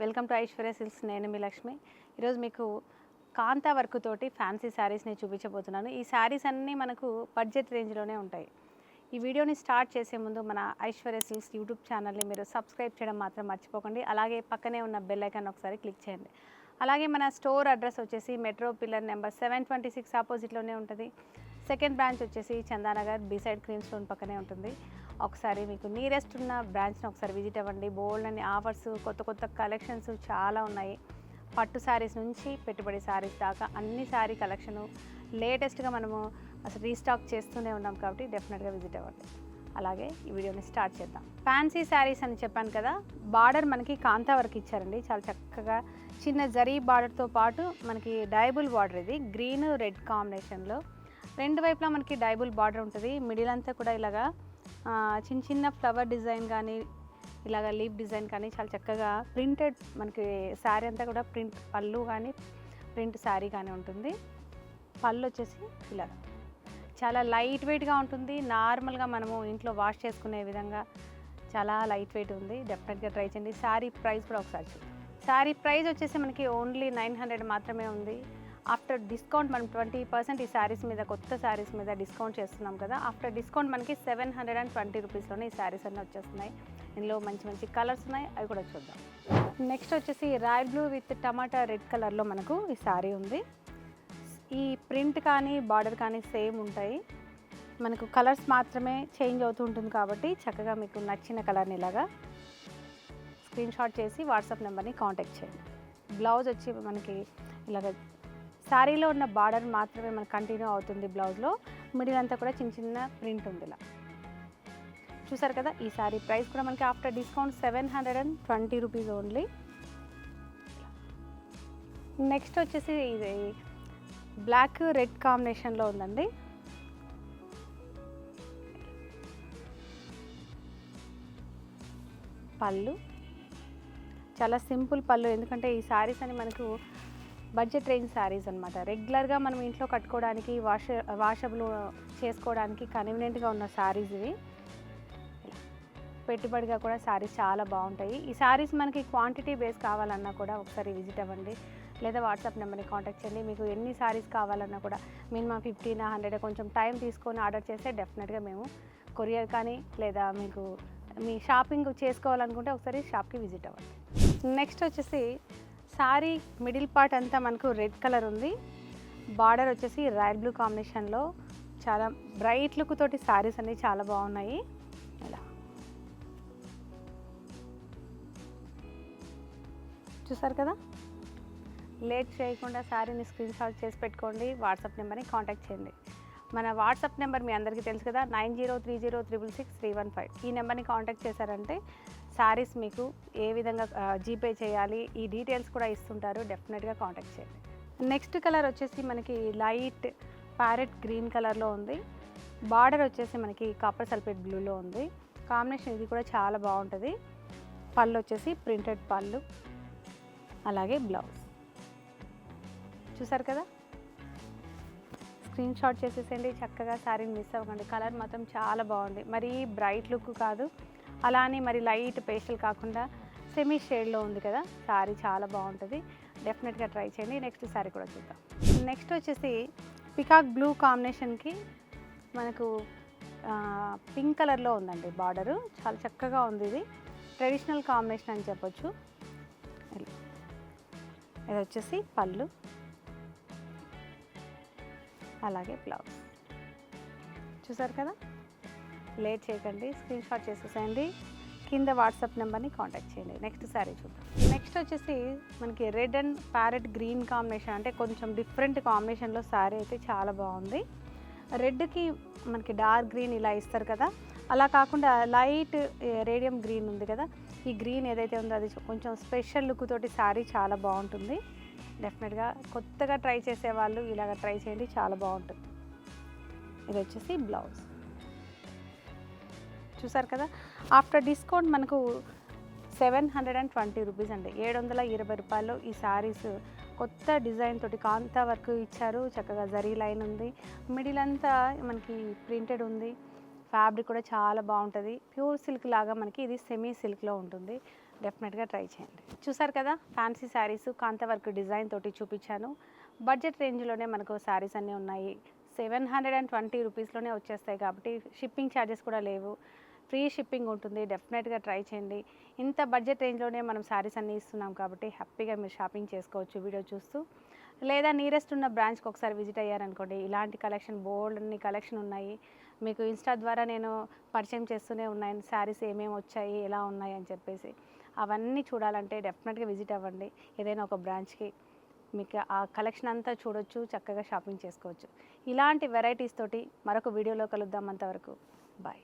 Welcome to Aishwarya silks. నేను మీ లక్ష్మి. ఈరోజు మీకు కాంతా వర్క్ తోటి ఫ్యాన్సీ శారీస్ని చూపించబోతున్నాను. ఈ శారీస్ అన్నీ మనకు బడ్జెట్ రేంజ్లోనే ఉంటాయి. ఈ వీడియోని స్టార్ట్ చేసే ముందు మన ఐశ్వర్య సిల్క్స్ యూట్యూబ్ ఛానల్ని మీరు సబ్స్క్రైబ్ చేయడం మాత్రం మర్చిపోకండి. అలాగే పక్కనే ఉన్న బెల్ ఐకాన్ ఒకసారి క్లిక్ చేయండి. అలాగే మన స్టోర్ అడ్రస్ వచ్చేసి మెట్రో పిల్లర్ నెంబర్ 726 ఆపోజిట్లోనే ఉంటుంది. సెకండ్ బ్రాంచ్ వచ్చేసి చందానగర్ బిసైడ్ క్రీమ్ స్టోన్ పక్కనే ఉంటుంది. ఒకసారి మీకు నియరెస్ట్ ఉన్న బ్రాంచ్ని ఒకసారి విజిట్ అవ్వండి. బోల్డ్ అని ఆఫర్స్, కొత్త కొత్త కలెక్షన్స్ చాలా ఉన్నాయి. పట్టు శారీస్ నుంచి పెట్టుబడి శారీస్ దాకా అన్ని శారీ కలెక్షను లేటెస్ట్గా మనము అసలు రీస్టాక్ చేస్తూనే ఉన్నాం కాబట్టి డెఫినెట్గా విజిట్ అవ్వండి. అలాగే ఈ వీడియోని స్టార్ట్ చేద్దాం. ఫ్యాన్సీ శారీస్ అని చెప్పాను కదా, బార్డర్ మనకి కాంతా వర్క్ ఇచ్చారండి. చాలా చక్కగా చిన్న జరీ బార్డర్తో పాటు మనకి డైబుల్ బార్డర్, ఇది గ్రీన్ రెడ్ కాంబినేషన్లో రెండు వైపులా మనకి డైబుల్ బార్డర్ ఉంటుంది. మిడిల్ అంతా కూడా ఇలాగా చిన్న చిన్న ఫ్లవర్ డిజైన్ కానీ ఇలాగ లీఫ్ డిజైన్ కానీ చాలా చక్కగా ప్రింటెడ్ మనకి శారీ అంతా కూడా ప్రింట్ పళ్ళు కానీ ప్రింట్ శారీ కానీ ఉంటుంది. పళ్ళు వచ్చేసి ఇలా చాలా లైట్ వెయిట్గా ఉంటుంది. నార్మల్గా మనము ఇంట్లో వాష్ చేసుకునే విధంగా చాలా లైట్ వెయిట్ ఉంది. డెఫినెట్గా ట్రై చేయండి. శారీ ప్రైస్ కూడా ఒకసారి చూద్దాం. శారీ ప్రైస్ వచ్చేసి మనకి ఓన్లీ 900 మాత్రమే ఉంది. ఆఫ్టర్ డిస్కౌంట్ మనం 20% ఈ శారీస్ మీద, కొత్త శారీస్ మీద డిస్కౌంట్ చేస్తున్నాం కదా. ఆఫ్టర్ డిస్కౌంట్ మనకి 720 రూపీస్లోనే ఈ శారీస్ అన్నీ వచ్చేస్తున్నాయి. ఇందులో మంచి మంచి కలర్స్ ఉన్నాయి, అవి కూడా చూద్దాం. నెక్స్ట్ వచ్చేసి royal blue with tomato red కలర్లో మనకు ఈ శారీ ఉంది. ఈ ప్రింట్ కానీ బార్డర్ కానీ సేమ్ ఉంటాయి. మనకు కలర్స్ మాత్రమే చేంజ్ అవుతూ ఉంటుంది కాబట్టి చక్కగా మీకు నచ్చిన కలర్ని ఇలాగా స్క్రీన్ షాట్ చేసి వాట్సాప్ నెంబర్ని కాంటాక్ట్ చేయండి. బ్లౌజ్ వచ్చి మనకి ఇలాగ శారీలో ఉన్న బార్డర్ మాత్రమే మనకు కంటిన్యూ అవుతుంది. బ్లౌజ్లో మిడిల్ అంతా కూడా చిన్న చిన్న ప్రింట్ ఉంది. ఇలా చూసారు కదా. ఈ శారీ ప్రైస్ కూడా మనకి after discount 720 rupees only. Next వచ్చేసి ఇది బ్లాక్ రెడ్ కాంబినేషన్లో ఉందండి. పళ్ళు చాలా సింపుల్ పళ్ళు, ఎందుకంటే ఈ శారీస్ అని మనకు బడ్జెట్ రేంజ్ శారీస్ అనమాట. రెగ్యులర్గా మనం ఇంట్లో కట్టుకోవడానికి వాషబుల్ చేసుకోవడానికి కన్వీనియంట్గా ఉన్న శారీస్ ఇవి. పెట్టుబడిగా కూడా శారీస్ చాలా బాగుంటాయి. ఈ శారీస్ మనకి క్వాంటిటీ బేస్ కావాలన్నా కూడా ఒకసారి విజిట్ అవ్వండి, లేదా వాట్సాప్ నెంబర్ని కాంటాక్ట్ చేయండి. మీకు ఎన్ని శారీస్ కావాలన్నా కూడా మినిమం 50 100 కొంచెం టైం తీసుకొని ఆర్డర్ చేస్తే డెఫినెట్గా మేము కొరియర్ కానీ, లేదా మీకు మీ షాపింగ్ చేసుకోవాలనుకుంటే ఒకసారి షాప్కి విజిట్ అవ్వండి. నెక్స్ట్ వచ్చేసి శారీ మిడిల్ పార్ట్ అంతా మనకు రెడ్ కలర్ ఉంది. బార్డర్ వచ్చేసి రాయల్ బ్లూ కాంబినేషన్లో చాలా బ్రైట్ లుక్ తోటి శారీస్ అన్నీ చాలా బాగున్నాయి. ఇలా చూసారు కదా. లేట్ చేయకుండా శారీని స్క్రీన్ షాట్ చేసి పెట్టుకోండి. వాట్సాప్ నెంబర్ని కాంటాక్ట్ చేయండి. మన వాట్సాప్ నెంబర్ మీ అందరికీ తెలుసు కదా, 9030066315. ఈ నెంబర్ని కాంటాక్ట్ చేశారంటే శారీస్ మీకు ఏ విధంగా జీపే చేయాలి ఈ డీటెయిల్స్ కూడా ఇస్తుంటారు. డెఫినెట్గా కాంటాక్ట్ చేయండి. నెక్స్ట్ కలర్ వచ్చేసి మనకి లైట్ ప్యారెట్ గ్రీన్ కలర్లో ఉంది. బార్డర్ వచ్చేసి మనకి కాపర్ సల్ఫేట్ బ్లూలో ఉంది. కాంబినేషన్ ఇది కూడా చాలా బాగుంటుంది. పళ్ళు వచ్చేసి ప్రింటెడ్ పళ్ళు, అలాగే బ్లౌజ్ చూసారు కదా. స్క్రీన్ షాట్ చేసేసేయండి. చక్కగా శారీని మిస్ అవ్వకండి. కలర్ మాత్రం చాలా బాగుంది. మరీ బ్రైట్ లుక్ కాదు, అలానే మరి లైట్ పేస్టల్ కాకుండా సెమీ షేడ్లో ఉంది కదా. శారీ చాలా బాగుంటుంది. డెఫినెట్గా ట్రై చేయండి. నెక్స్ట్ శారీ కూడా చూద్దాం. నెక్స్ట్ వచ్చేసి పికాక్ బ్లూ కాంబినేషన్కి మనకు పింక్ కలర్లో ఉందండి బార్డరు. చాలా చక్కగా ఉంది. ఇది ట్రెడిషనల్ కాంబినేషన్ అని చెప్పొచ్చు. ఇది వచ్చేసి పళ్ళు, అలాగే బ్లౌజ్ చూసారు కదా. లేట్ చేయకండి, స్క్రీన్ షాట్ చేసేసేయండి. కింద వాట్సాప్ నెంబర్ని కాంటాక్ట్ చేయండి. నెక్స్ట్ శారీ చూద్దాం. నెక్స్ట్ వచ్చేసి మనకి red and parrot green combination, అంటే కొంచెం డిఫరెంట్ కాంబినేషన్లో శారీ అయితే చాలా బాగుంది. రెడ్కి మనకి డార్క్ గ్రీన్ ఇలా ఇస్తారు కదా, అలా కాకుండా లైట్ రేడియం గ్రీన్ ఉంది కదా. ఈ గ్రీన్ ఏదైతే ఉందో అది కొంచెం స్పెషల్ లుక్ తోటి శారీ చాలా బాగుంటుంది. డెఫినెట్గా కొత్తగా ట్రై చేసేవాళ్ళు ఇలాగ ట్రై చేయండి, చాలా బాగుంటుంది. ఇది వచ్చేసి బ్లౌజ్ చూసారు కదా. ఆఫ్టర్ డిస్కౌంట్ మనకు 720 రూపీస్ అండి. 720 రూపాయలు ఈ శారీస్ కొత్త డిజైన్ తోటి కాంతా వర్క్ ఇచ్చారు. చక్కగా జరీ లైన్ ఉంది. మిడిల్ అంతా మనకి ప్రింటెడ్ ఉంది. ఫ్యాబ్రిక్ కూడా చాలా బాగుంటుంది. ప్యూర్ సిల్క్ లాగా మనకి ఇది సెమీ సిల్క్లో ఉంటుంది. డెఫినెట్గా ట్రై చేయండి. చూసారు కదా, ఫ్యాన్సీ శారీస్ కాంతా వర్క్ డిజైన్ తోటి చూపించాను. బడ్జెట్ రేంజ్లోనే మనకు శారీస్ అన్నీ ఉన్నాయి. 720 రూపీస్లోనే వచ్చేస్తాయి కాబట్టి షిప్పింగ్ ఛార్జెస్ కూడా లేవు. ఫ్రీ షిప్పింగ్ ఉంటుంది. డెఫినెట్గా ట్రై చేయండి. ఇంత బడ్జెట్ రేంజ్లోనే మనం శారీస్ అన్నీ ఇస్తున్నాం కాబట్టి హ్యాపీగా మీరు షాపింగ్ చేసుకోవచ్చు వీడియో చూస్తూ. లేదా నియరెస్ట్ ఉన్న బ్రాంచ్కి ఒకసారి విజిట్ అయ్యారనుకోండి, ఇలాంటి కలెక్షన్ బోల్డ్ అన్ని కలెక్షన్ ఉన్నాయి. మీకు ఇన్స్టా ద్వారా నేను పరిచయం చేస్తూనే ఉన్నాను శారీస్ ఏమేమి వచ్చాయి, ఎలా ఉన్నాయి అని చెప్పేసి. అవన్నీ చూడాలంటే డెఫినెట్గా విజిట్ అవ్వండి ఏదైనా ఒక బ్రాంచ్కి. మీకు ఆ కలెక్షన్ అంతా చూడొచ్చు, చక్కగా షాపింగ్ చేసుకోవచ్చు. ఇలాంటి వెరైటీస్ తోటి మరొక వీడియోలో కలుద్దాం. అంతవరకు బాయ్.